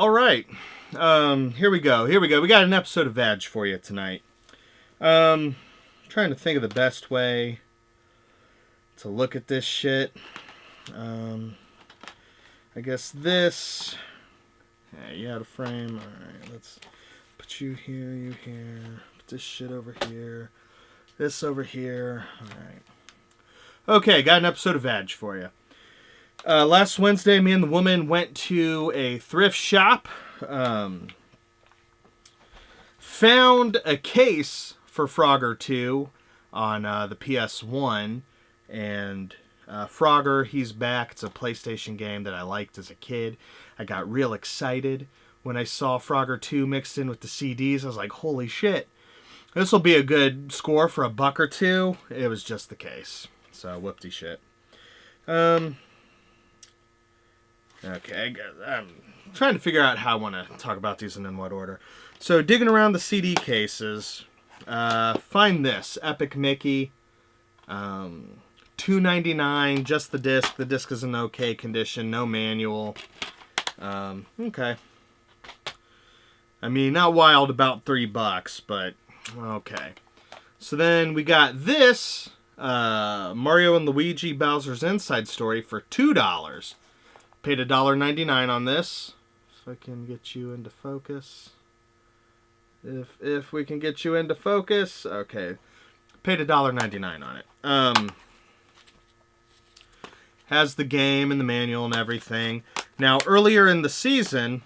All right. Here we go. We got an episode of VAG for you tonight. Trying to think of the best way to look at this shit. I guess this. Yeah, you had a frame. All right, let's put you here, you here. Put this shit over here. This over here. All right. Okay, got an episode of VAG for you. Last Wednesday, me and the woman went to a thrift shop. Found a case for Frogger 2 on the PS1. And Frogger, he's back. It's a PlayStation game that I liked as a kid. I got real excited when I saw Frogger 2 mixed in with the CDs. I was like, holy shit. This will be a good score for $1 or $2. It was just the case. So, whoopty shit. Okay, I'm trying to figure out how I want to talk about these and in what order. So, digging around the CD cases, find this. Epic Mickey, $2.99, just the disc. The disc is in okay condition, no manual. Okay. I mean, not wild, about $3, but okay. So then we got this, Mario and Luigi Bowser's Inside Story for $2. Paid $1.99 on this. If I can get you into focus. If we can get you into focus. Okay. Paid $1.99 on it. Has the game and the manual and everything. Now, earlier in the season,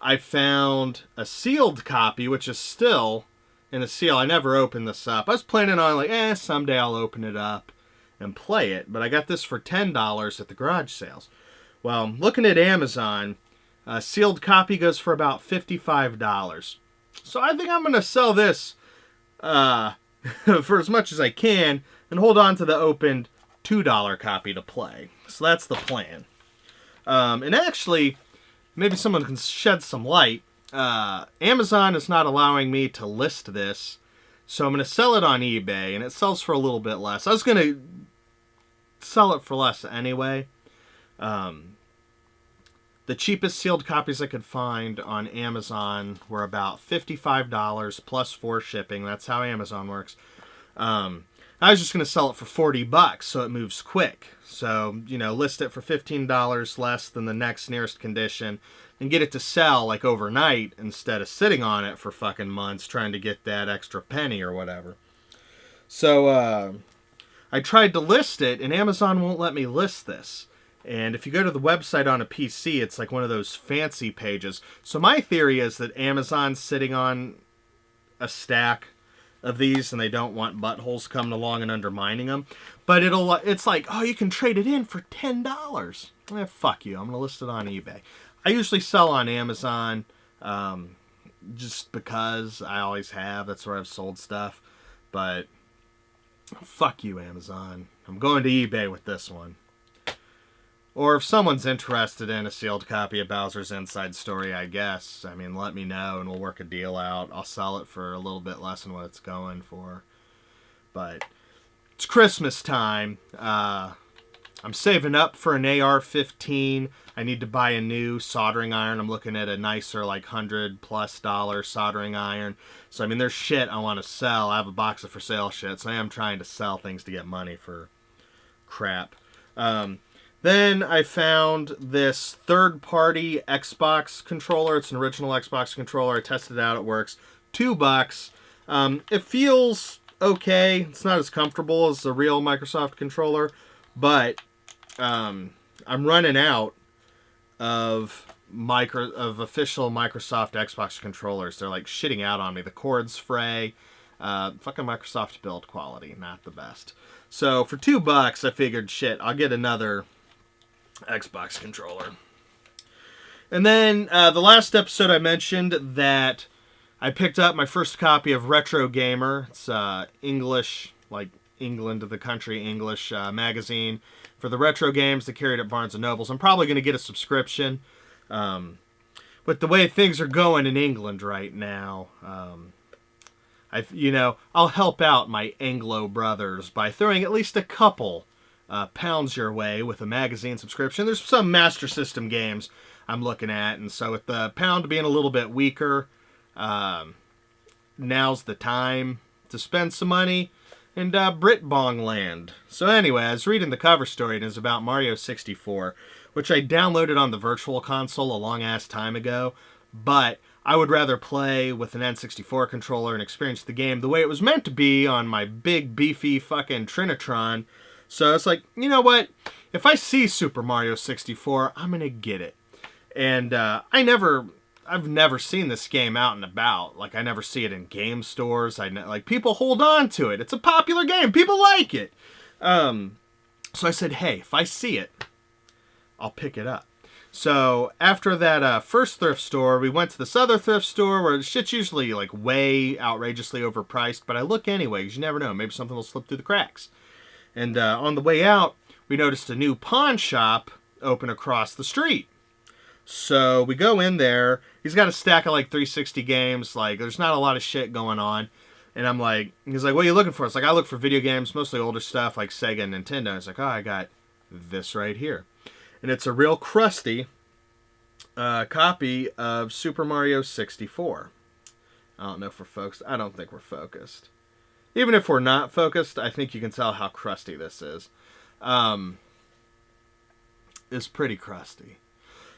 I found a sealed copy, which is still in a seal. I never opened this up. I was planning on, like, someday I'll open it up and play it. But I got this for $10 at the garage sales. Well, looking at Amazon, a sealed copy goes for about $55. So I think I'm going to sell this for as much as I can and hold on to the opened $2 copy to play. So that's the plan. And actually, maybe someone can shed some light. Amazon is not allowing me to list this, so I'm going to sell it on eBay, and it sells for a little bit less. I was going to sell it for less anyway. The cheapest sealed copies I could find on Amazon were about $55 plus 4 shipping. That's how Amazon works. I was just going to sell it for $40 so it moves quick. So, list it for $15 less than the next nearest condition and get it to sell like overnight instead of sitting on it for fucking months trying to get that extra penny or whatever. So, I tried to list it and Amazon won't let me list this. And if you go to the website on a PC, it's like one of those fancy pages. So my theory is that Amazon's sitting on a stack of these and they don't want buttholes coming along and undermining them. But it's like, oh, you can trade it in for $10. Fuck you. I'm going to list it on eBay. I usually sell on Amazon just because I always have. That's where I've sold stuff. But fuck you, Amazon. I'm going to eBay with this one. Or if someone's interested in a sealed copy of Bowser's Inside Story, I guess. I mean, let me know and we'll work a deal out. I'll sell it for a little bit less than what it's going for. But it's Christmas time. I'm saving up for an AR-15. I need to buy a new soldering iron. I'm looking at a nicer, like $100+ soldering iron. So, I mean, there's shit I want to sell. I have a box of for sale shit. So I am trying to sell things to get money for crap. Then I found this third-party Xbox controller. It's an original Xbox controller. I tested it out. It works. $2. It feels okay. It's not as comfortable as the real Microsoft controller, but I'm running out of official Microsoft Xbox controllers. They're like shitting out on me. The cord's fray. Fucking Microsoft build quality, not the best. So for $2, I figured, shit, I'll get another Xbox controller. And then the last episode I mentioned that I picked up my first copy of Retro Gamer. It's English, like England of the country, English magazine for the retro games that carried at Barnes & Nobles. I'm probably going to get a subscription. But the way things are going in England right now, I'll help out my Anglo brothers by throwing at least a couple pounds your way with a magazine subscription. There's some Master System games I'm looking at. And so with the pound being a little bit weaker, now's the time to spend some money in Britbong land. So anyway, I was reading the cover story, and it's about Mario 64, which I downloaded on the Virtual Console a long-ass time ago, but I would rather play with an N64 controller and experience the game the way it was meant to be on my big, beefy fucking Trinitron. So it's like, you know what? If I see Super Mario 64, I'm going to get it. And I've never seen this game out and about. Like, I never see it in game stores. Like, people hold on to it. It's a popular game. People like it. So I said, hey, if I see it, I'll pick it up. So after that first thrift store, we went to this other thrift store where shit's usually like way outrageously overpriced, but I look anyway because you never know. Maybe something will slip through the cracks. And on the way out, we noticed a new pawn shop open across the street. So we go in there. He's got a stack of like 360 games. Like, there's not a lot of shit going on. And I'm like, he's like, what are you looking for? It's like, I look for video games, mostly older stuff like Sega and Nintendo. I was like, oh, I got this right here. And it's a real crusty copy of Super Mario 64. I don't know if we're focused. I don't think we're focused. Even if we're not focused, I think you can tell how crusty this is. It's pretty crusty.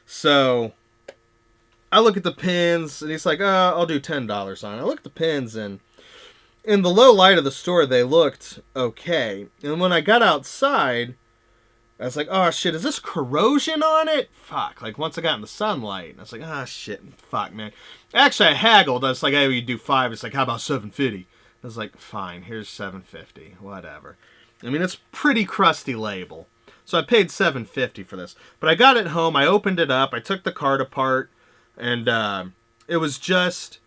So I look at the pins, and he's like, I'll do $10 on it. I look at the pins, and in the low light of the store, they looked okay. And when I got outside, I was like, oh, shit, is this corrosion on it? Fuck. Like, once I got in the sunlight, I was like, ah, shit, fuck, man. Actually, I haggled. I was like, hey, you do $5. It's like, how about $7.50? I was like, fine, here's $7.50. Whatever. I mean, it's pretty crusty label. So I paid $7.50 for this. But I got it home. I opened it up. I took the card apart. And it was just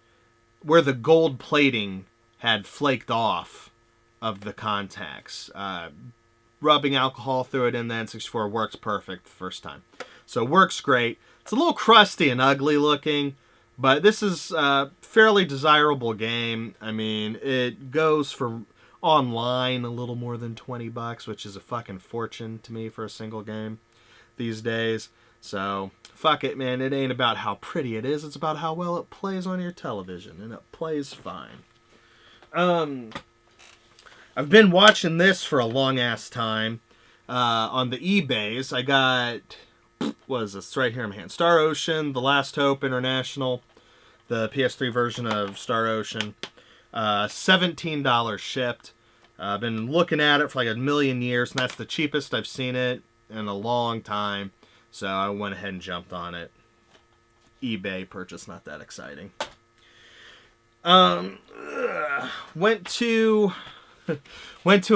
where the gold plating had flaked off of the contacts. Rubbing alcohol through it in the N64 works perfect the first time. So it works great. It's a little crusty and ugly looking, but this is a fairly desirable game. I mean, it goes for online a little more than $20, which is a fucking fortune to me for a single game these days. So, fuck it, man. It ain't about how pretty it is. It's about how well it plays on your television, and it plays fine. I've been watching this for a long-ass time. On the eBays, I got, what is this? It's right here in my hand. Star Ocean, The Last Hope International, the PS3 version of Star Ocean. $17 shipped. I've been looking at it for like a million years, and that's the cheapest I've seen it in a long time. So I went ahead and jumped on it. eBay purchase, not that exciting. Went to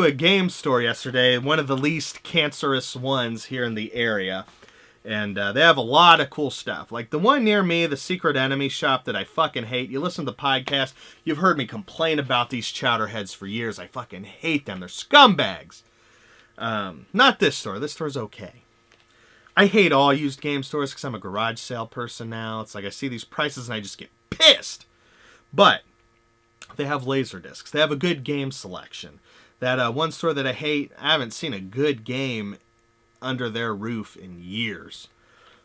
a game store yesterday, one of the least cancerous ones here in the area. And they have a lot of cool stuff. Like the one near me, the Secret Enemy shop that I fucking hate. You listen to the podcast, you've heard me complain about these chowderheads for years. I fucking hate them. They're scumbags. Not this store. This store's okay. I hate all used game stores because I'm a garage sale person now. It's like I see these prices and I just get pissed. But they have laser discs. They have a good game selection. That one store that I hate, I haven't seen a good game under their roof in years.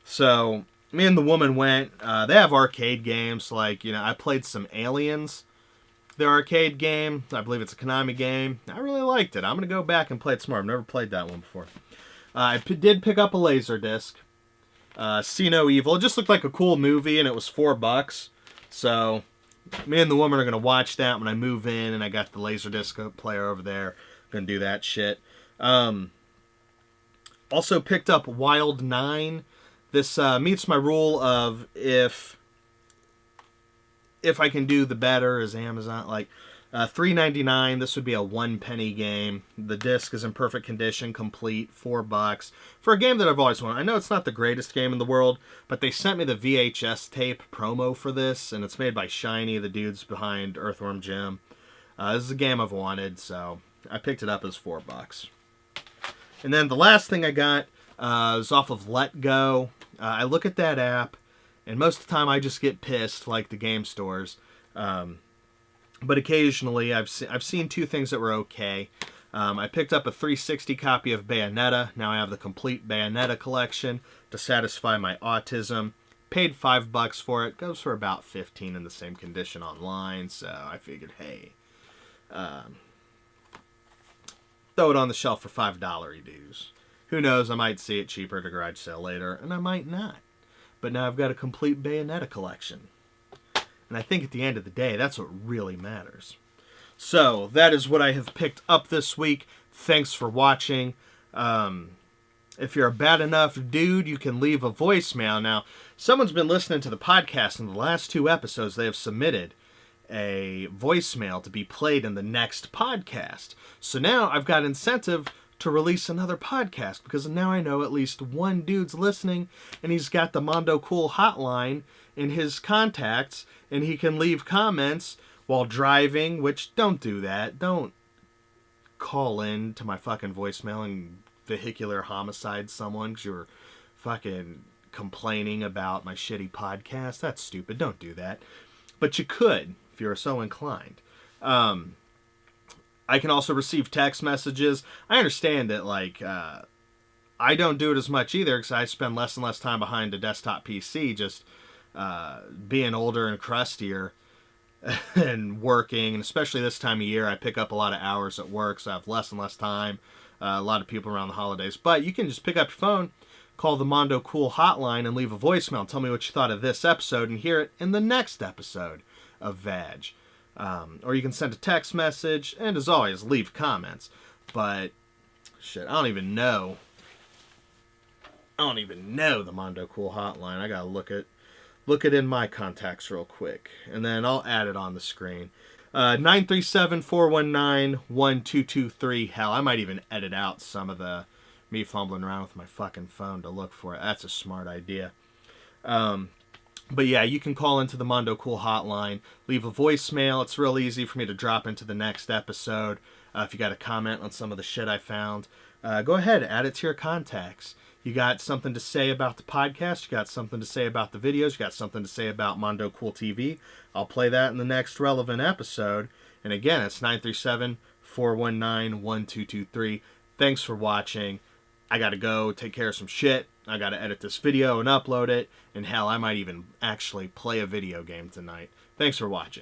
So me and the woman went. They have arcade games. Like, you know, I played some Aliens, their arcade game. I believe it's a Konami game. I really liked it. I'm going to go back and play it some more. I've never played that one before. I did pick up a Laserdisc. See No Evil. It just looked like a cool movie, and it was $4. So me and the woman are going to watch that when I move in, and I got the Laserdisc player over there. Going to do that shit. Also picked up Wild 9. This meets my rule of if I can do the better as Amazon. Like, $3.99, this would be a 1 penny game. The disc is in perfect condition, complete, $4. For a game that I've always wanted. I know it's not the greatest game in the world, but they sent me the VHS tape promo for this, and it's made by Shiny, the dudes behind Earthworm Jim. This is a game I've wanted, so I picked it up as $4. And then the last thing I got is off of Let Go. I look at that app, and most of the time I just get pissed, like the game stores. But occasionally I've seen two things that were okay. I picked up a 360 copy of Bayonetta. Now I have the complete Bayonetta collection to satisfy my autism. Paid $5 for it. Goes for about 15 in the same condition online. So I figured, hey, throw it on the shelf for $5 dues. Who knows? I might see it cheaper at a garage sale later, and I might not. But now I've got a complete Bayonetta collection. And I think at the end of the day, that's what really matters. So, that is what I have picked up this week. Thanks for watching. If you're a bad enough dude, you can leave a voicemail. Now, someone's been listening to the podcast. In the last 2 episodes, they have submitted a voicemail to be played in the next podcast. So now I've got incentive to release another podcast, because now I know at least one dude's listening, and he's got the Mondo Cool hotline in his contacts, and he can leave comments while driving, which, don't do that. Don't call in to my fucking voicemail and vehicular homicide someone because you're fucking complaining about my shitty podcast. That's stupid. Don't do that. But you could, if you're so inclined. I can also receive text messages. I understand that, like, I don't do it as much either because I spend less and less time behind a desktop PC, just being older and crustier and working, and especially this time of year, I pick up a lot of hours at work, so I have less and less time. A lot of people around the holidays. But you can just pick up your phone, call the Mondo Cool hotline, and leave a voicemail. Tell me what you thought of this episode, and hear it in the next episode of VAG. Or you can send a text message, and as always, leave comments. But, shit, I don't even know the Mondo Cool hotline. I gotta look it in my contacts real quick, and then I'll add it on the screen. 937-419-1223. Hell, I might even edit out some of the me fumbling around with my fucking phone to look for it. That's a smart idea. But yeah, you can call into the Mondo Cool hotline, leave a voicemail. It's real easy for me to drop into the next episode. If you got a comment on some of the shit I found, go ahead, add it to your contacts. You got something to say about the podcast, you got something to say about the videos, you got something to say about Mondo Cool TV, I'll play that in the next relevant episode. And again, it's 937-419-1223. Thanks for watching. I gotta go take care of some shit. I gotta edit this video and upload it. And hell, I might even actually play a video game tonight. Thanks for watching.